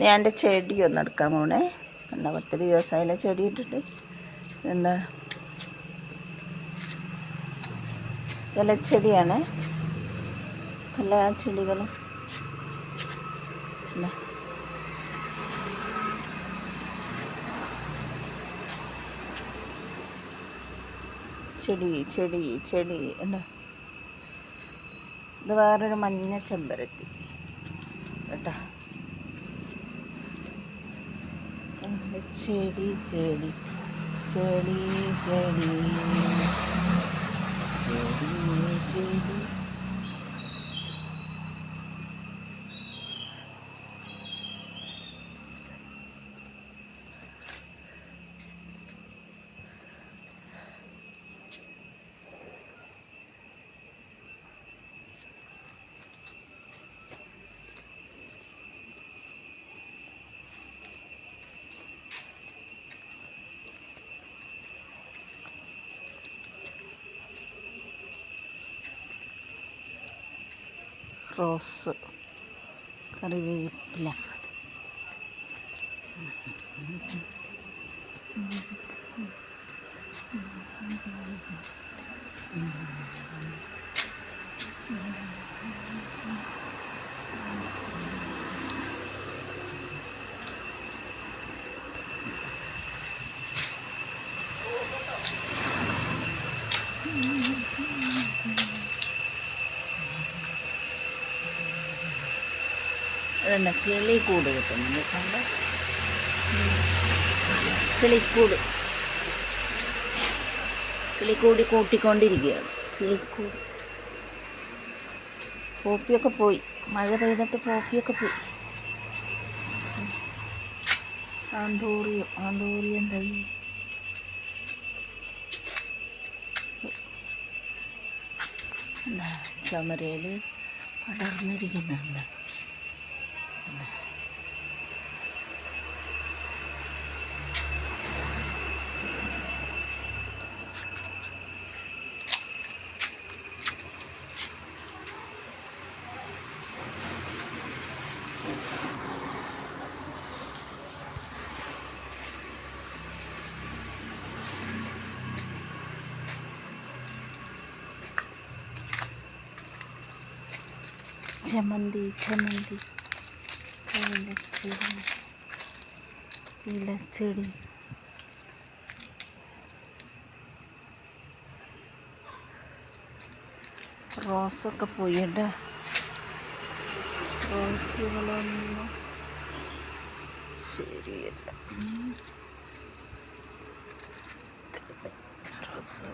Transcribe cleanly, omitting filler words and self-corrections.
ഞാൻ എൻ്റെ ചെടി ഒന്ന് എടുക്കാൻ പോണേ. എന്താ ഒത്തിരി ദിവസമായില്ല ചെടി ഇട്ടിട്ട്. എന്താ ഇലച്ചെടിയാണ്. എല്ലാ ചെടികളും എന്താ ചെടി ചെടി ചെടി എന്താ ഇത് വേറൊരു മഞ്ഞ ചെമ്പരത്തി കേട്ടോ. ചെടി ചെടി ചെടി ചെടി ചെടി ചെടി റോസ്, കറിവേപ്പില, അതന്നെ കിളിക്കൂട് കിട്ടുന്നുണ്ട്. കണ്ട കിളിക്കൂട് കിളിക്കൂടി കൂട്ടിക്കൊണ്ടിരിക്കുകയാണ്. കിളിക്കൂട് പോപ്പിയൊക്കെ പോയി, മഴ പെയ്തിട്ട് പോപ്പിയൊക്കെ പോയി. ആന്തൂറിയം തൈ ചുമരയിൽ പടർന്നിരിക്കുന്നുണ്ട്. ചെമന്തി ചെമന്തി ഇലച്ചെടി റോസൊക്കെ പോയിട്ട. റോസുകളൊന്നും ശരിയല്ല. റോസ്